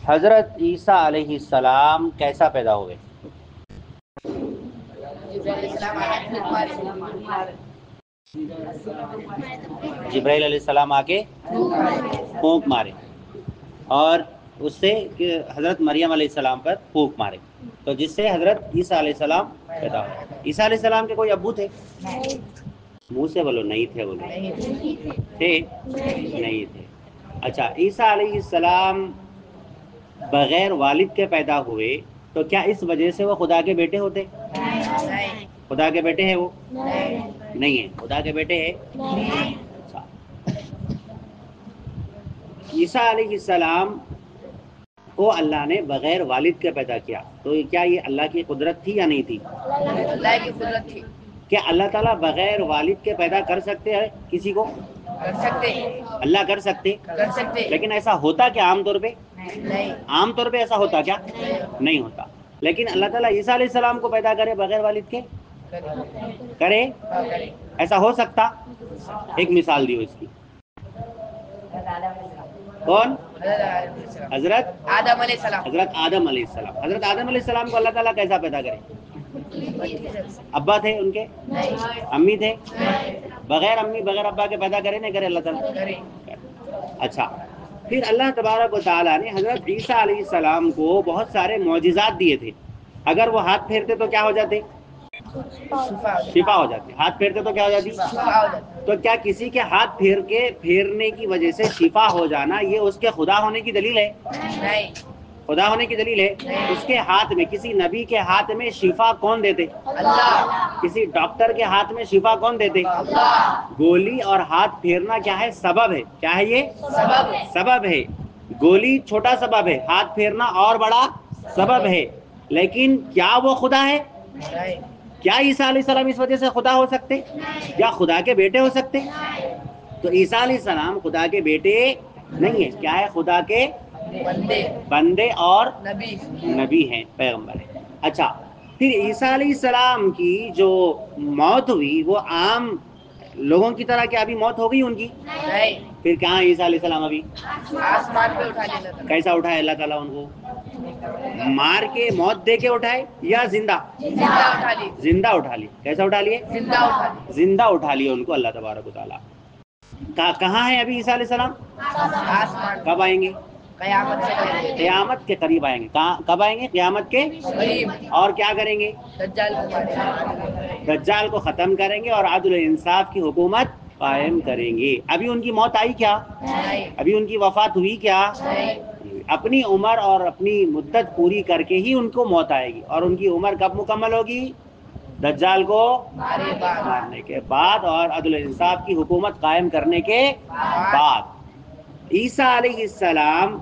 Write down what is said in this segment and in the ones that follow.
حضرت عیسیٰ علیہ السلام کیسا پیدا ہوئے؟ جبرائیل علیہ السلام آ کے پھونک مارے اور اس سے حضرت مریم علیہ السلام پر پھونک مارے، تو جس سے حضرت عیسیٰ علیہ السلام پیدا ہوئے۔ عیسیٰ علیہ السلام کے کوئی ابو تھے؟ منہ سے بولو نہیں تھے، بولو تھے نہیں تھے۔ اچھا، عیسیٰ علیہ السلام بغیر والد کے پیدا ہوئے تو کیا اس وجہ سے وہ خدا کے بیٹے ہوتے؟ خدا کے بیٹے ہیں وہ؟ نہیں ہے، خدا کے بیٹے ہیں۔ اچھا، عیسیٰ علیہ السلام کو اللہ نے بغیر والد کے پیدا کیا، تو کیا یہ اللہ کی قدرت تھی یا نہیں تھی؟ اللہ کی قدرت تھی۔ کیا اللہ تعالیٰ بغیر والد کے پیدا کر سکتے ہیں کسی کو؟ کر سکتے، اللہ کر سکتے، کر سکتے، لیکن ایسا ہوتا کیا عام طور پہ؟ نہیں، عام طور پہ ایسا ہوتا کیا؟ نہیں ہوتا۔ لیکن اللہ تعالیٰ عیسیٰ علیہ السلام کو پیدا کرے بغیر والد کے؟ کرے؟ ایسا ہو سکتا؟ ایک مثال دیو اس کی۔ کون؟ حضرت آدم علیہ السلام۔ حضرت آدم علیہ السلام۔ حضرت آدم علیہ السلام کو اللہ تعالیٰ کیسا پیدا کرے؟ ابا تھے ان کے؟ امی تھے؟ بغیر امی بغیر ابا کے پیدا کرے نہیں کرے اللہ تعالیٰ؟ اچھا، پھر اللہ تبارک و تعالیٰ نے حضرت عیسیٰ علیہ السلام کو بہت سارے معجزات دیے تھے۔ اگر وہ ہاتھ پھیرتے تو کیا ہو جاتے؟ شفا ہو جاتی۔ ہاتھ پھیرتے تو کیا ہو جاتی؟ تو کیا کسی کے ہاتھ پھیرنے کی وجہ سے شفا ہو جانا یہ اس کے خدا ہونے کی دلیل ہے؟ نہیں، خدا ہونے کی دلیل ہے؟ اس کے ہاتھ میں، کسی نبی کے ہاتھ میں شفا کون دیتے؟ اللہ۔ کسی ڈاکٹر کے ہاتھ میں شفا کون دیتے؟ اللہ۔ گولی اور ہاتھ پھیرنا کیا ہے؟ سبب ہے۔ کیا ہے یہ؟ سبب، سبب ہے۔ گولی چھوٹا سبب ہے، ہاتھ پھیرنا اور بڑا سبب ہے، لیکن کیا وہ خدا ہے؟ نہیں، کیا عیسیٰ علیہ السلام اس وجہ سے خدا ہو سکتے؟ کیا خدا کے بیٹے ہو سکتے؟ تو عیسیٰ علیہ السلام خدا کے بیٹے نہیں ہیں، کیا ہے؟ خدا کے بندے اور نبی ہیں، پیغمبر ہیں۔ اچھا، پھر عیسیٰ علیہ السلام کی جو موت ہوئی وہ عام لوگوں کی طرح کیا ابھی موت ہو گئی ان کی؟ نہیں، پھر کہاں عیسیٰ علیہ السلام ابھی؟ آسمان پہ اٹھا لیا تھا۔ کیسا اٹھائے اللہ تعالیٰ ان کو؟ مار کے موت دے کے اٹھائے یا زندہ؟ زندہ اٹھا لی، زندہ اٹھا لی۔ کیسا اٹھا لیے؟ زندہ اٹھا لی، زندہ اٹھا لیے ان کو اللہ تبارک و تعالیٰ۔ کہاں ہے ابھی عیسیٰ علیہ السلام؟ آسمان۔ کب آئیں گے؟ قیامت سے پہلے، قیامت کے قریب آئیں گے۔ کب آئیں گے؟ قیامت کے قریب۔ اور کیا کریں گے؟ دجال کو مارے، دجال کو ختم کریں گے اور عدل و انصاف کی حکومت قائم کریں گے۔ ابھی ان کی موت آئی کیا؟ نہیں، ابھی ان کی وفات ہوئی کیا؟ نہیں، اپنی عمر اور اپنی مدت پوری کر کے ہی ان کو موت آئے گی، اور ان کی عمر کب مکمل ہوگی؟ دجال کو مارے بعد، مارنے کے بعد اور عدل و انصاف کی حکومت قائم کرنے کے بعد۔ عیسیٰ علیہ السلام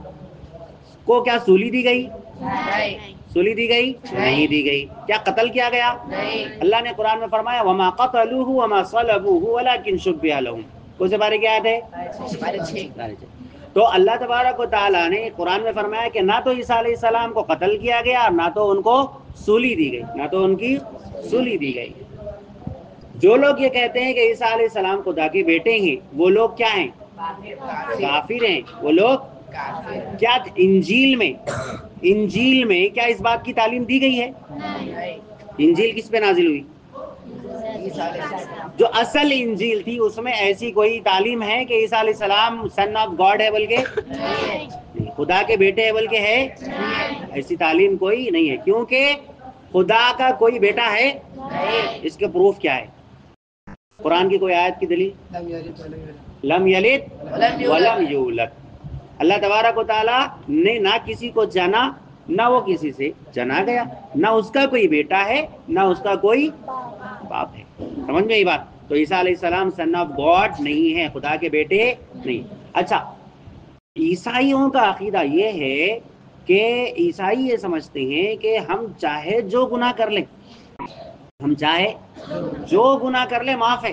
کو کیا سولی دی گئی؟ نہیں، سولی دی گئی؟ نہیں دی گئی۔ کیا قتل کیا گیا؟ نہیں، اللہ نے قرآن میں فرمایا وما قتلوه وما صلبوه ولكن شبه لهم۔ کون سے بارے کی آیت ہے؟ ہمارے 6۔ تو اللہ تبارک و تعالیٰ نے قرآن میں فرمایا کہ نہ تو عیسیٰ علیہ السلام کو قتل کیا گیا اور نہ تو ان کو سولی دی گئی، نہ تو ان کی سولی دی گئی۔ جو لوگ یہ کہتے ہیں کہ عیسیٰ علیہ السلام خدا کے بیٹے ہیں وہ لوگ کیا ہیں؟ کافر ہیں۔ وہ لوگ کیا انجیل میں کیا اس بات کی تعلیم دی گئی ہے؟ انجیل کس پہ نازل ہوئی؟ جو اصل انجیل تھی اس میں ایسی کوئی تعلیم ہے کہ عیسیٰ علیہ السلام سن آف گاڈ ہے بلکہ خدا کے بیٹے ہے بلکہ ہے؟ ایسی تعلیم کوئی نہیں ہے، کیونکہ خدا کا کوئی بیٹا ہے؟ اس کے پروف کیا ہے؟ قرآن کی کوئی آیت کی دلیل؟ لم یلد ولم یولد۔ اللہ تبارک و تعالیٰ نے نہ کسی کو جنا نہ وہ کسی سے جنا گیا، نہ اس کا کوئی بیٹا ہے نہ اس کا کوئی باپ ہے۔ سمجھ میں یہ بات؟ تو عیسیٰ علیہ السلام سن آف گاڈ نہیں ہے، خدا کے بیٹے نہیں۔ اچھا، عیسائیوں کا عقیدہ یہ ہے کہ عیسائی یہ سمجھتے ہیں کہ ہم چاہے جو گناہ کر لیں، ہم چاہے جو گناہ کر لیں معاف ہے۔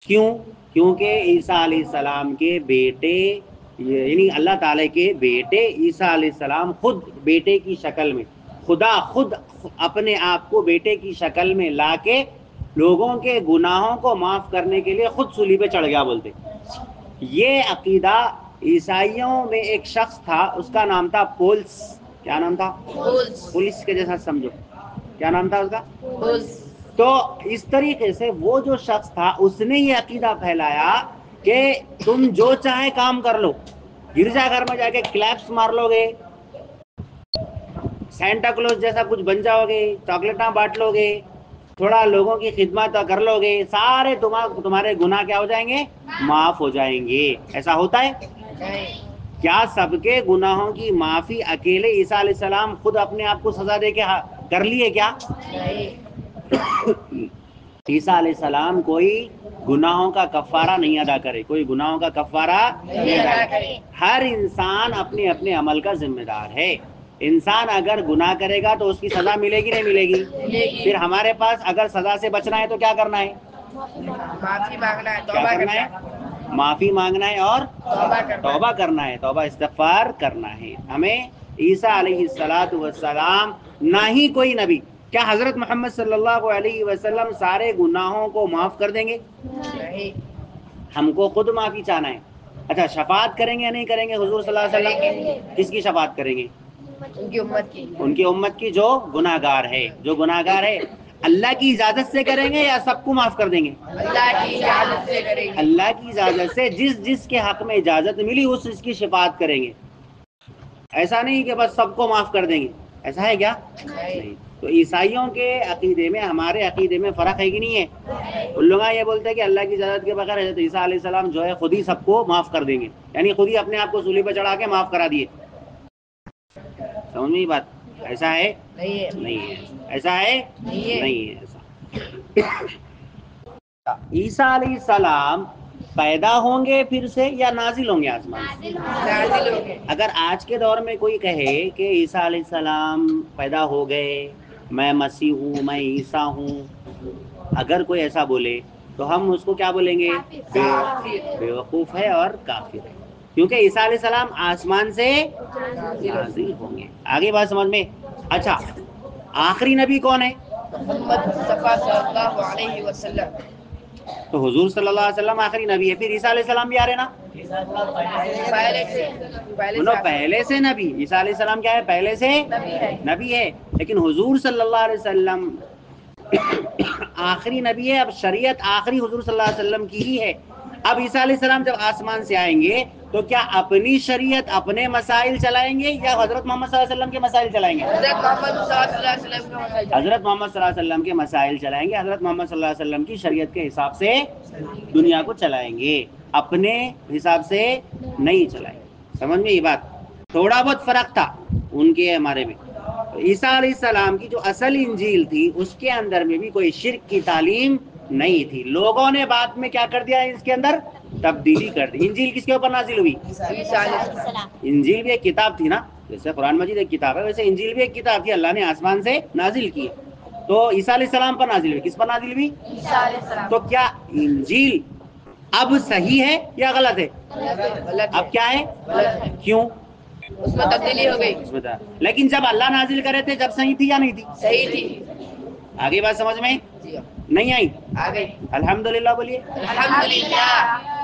کیوں؟ کیونکہ عیسیٰ علیہ السلام کے بیٹے یعنی اللہ تعالیٰ کے بیٹے عیسیٰ علیہ السلام خود بیٹے کی شکل میں، خدا خود اپنے آپ کو بیٹے کی شکل میں لا کے لوگوں کے گناہوں کو معاف کرنے کے لیے خود صلیب پہ چڑھ گیا بولتے۔ یہ عقیدہ عیسائیوں میں ایک شخص تھا، اس کا نام تھا پولس. کیا نام تھا؟ پولس. پولیس کے جیسا سمجھو. کیا نام تھا اس کا؟ پولس. تو اس طریقے سے وہ جو شخص تھا اس نے یہ عقیدہ پھیلایا کہ تم جو چاہے کام کر لو، گرجا گھر میں جا کے کلیپس مار لو گے، سینٹا کلوز جیسا کچھ بن جاؤ گے، چاکلیٹاں بانٹ لو گے، تھوڑا لوگوں کی خدمت کر لو گے، سارے تمہارے گناہ کیا ہو جائیں گے؟ معاف ہو جائیں گے. ایسا ہوتا ہے؟ نہیں. کیا سب کے گناہوں کی معافی اکیلے عیسیٰ علیہ السلام خود اپنے آپ کو سزا دے کے کر لیے کیا؟ نہیں. عیسیٰ علیہ السلام کوئی گناہوں کا کفارہ نہیں ادا کرے، کوئی گناہوں کا کفارہ نہیں ادا کرے. ہر انسان اپنے اپنے عمل کا ذمہ دار ہے. انسان اگر گناہ کرے گا تو اس کی سزا ملے گی نہیں ملے گی؟ پھر ہمارے پاس اگر سزا سے بچنا ہے تو کیا کرنا ہے؟ معافی مانگنا ہے، کیا توبہ کرنا ہے؟ معافی مانگنا ہے اور توبہ کرنا ہے، توبہ استغفار کرنا ہے. ہمیں عیسیٰ علیہ السلام نہ ہی کوئی نبی، کیا حضرت محمد صلی اللہ علیہ وسلم سارے گناہوں کو معاف کر دیں گے؟ نہیں. ہم کو خود معافی چاہنا ہے. اچھا شفاعت کریں گے یا نہیں کریں گے حضور صلی اللہ علیہ وسلم؟ کس کی شفاعت کریں گے؟ ان کی امت کی. ان کی امت کی جو گناہ گار ہے. جو گناہ گار ہے اللہ کی اجازت سے کریں گے یا سب کو معاف کر دیں گے؟ اللہ کی اجازت سے کریں گے. اللہ کی اجازت سے، جس کے حق میں اجازت ملی اس کی شفاعت کریں گے. ایسا نہیں کہ بس سب کو معاف کر دیں گے. ایسا ہے کیا؟ نہیں. تو عیسائیوں کے عقیدے میں ہمارے عقیدے میں فرق ہے کہ نہیں ہے؟ ان لوگ یہ بولتے ہیں کہ اللہ کی اجازت کے بغیر حضرت عیسیٰ علیہ السلام جو ہے خود ہی سب کو معاف کر دیں گے، یعنی خود ہی اپنے آپ کو صلیب پہ چڑھا کے معاف کرا دیے. سمجھ میں یہ بات؟ ایسا ہے؟ نہیں ہے. ایسا ہے؟ نہیں ہے ایسا. عیسیٰ علیہ السلام پیدا ہوں گے پھر سے یا نازل ہوں گے آسمان سے؟ نازل ہو گئے. اگر آج کے دور میں کوئی کہے کہ عیسیٰ علیہ السلام پیدا ہو گئے، میں مسیح ہوں، میں عیسیٰ ہوں، اگر کوئی ایسا بولے تو ہم اس کو کیا بولیں گے؟ بے وقوف ہے اور کافر ہے، کیونکہ عیسیٰ علیہ السلام آسمان سے نازل ہوں گے. آگے بات سمجھ میں؟ اچھا آخری نبی کون ہے؟ محمد مصطفیٰ صلی اللہ علیہ وسلم. تو حضور صلی اللہ علیہ وسلم آخری نبی ہے، پھر عیسیٰ علیہ السلام بھی آ رہے نا؟ پہلے سے نبی. عیسیٰ علیہ السلام کیا ہے؟ پہلے سے نبی ہے. لیکن حضور صلی اللہ علیہ وسلم آخری نبی ہے. اب شریعت آخری حضور صلی اللہ علیہ وسلم کی ہی ہے. اب عیسیٰ علیہ السلام جب آسمان سے آئیں گے تو کیا اپنی شریعت اپنے مسائل چلائیں گے یا حضرت محمد صلی اللہ علیہ وسلم کے مسائل چلائیں گے؟ حضرت محمد صلی اللہ علیہ وسلم کے مسائل چلائیں گے. حضرت محمد صلی اللہ علیہ وسلم کی شریعت کے حساب سے دنیا کو چلائیں گے، اپنے حساب سے نہیں چلائیں گے. سمجھ میں یہ بات؟ تھوڑا بہت فرق تھا ان کے ہمارے میں. عیسیٰ علیہ السلام کی جو اصل انجیل تھی اس کے اندر میں بھی کوئی شرک کی تعلیم نہیں تھی. لوگوں نے بعد میں کیا کر دیا؟ اس کے اندر تبدیلی کر دی. انجیل کس کے اوپر نازل ہوئی؟ انجیل بھی ایک کتاب تھی نا، جیسے قرآن مجید ایک کتاب ہے ویسے انجیل بھی ایک کتاب تھی، اللہ نے آسمان سے نازل کی. تو عیسیٰ علیہ السلام پر نازل ہوئی. کس پر نازل ہوئی؟ تو کیا انجیل اب صحیح ہے یا غلط ہے؟ اب کیا ہے؟ کیوں؟ اس میں تبدیلی ہو گئی. لیکن جب اللہ نازل کرے تھے جب صحیح تھی یا نہیں تھی؟ صحیح تھی. آگے بات سمجھ میں نہیں آئی؟ آ گئی. الحمدللہ بولیے. الحمدللہ.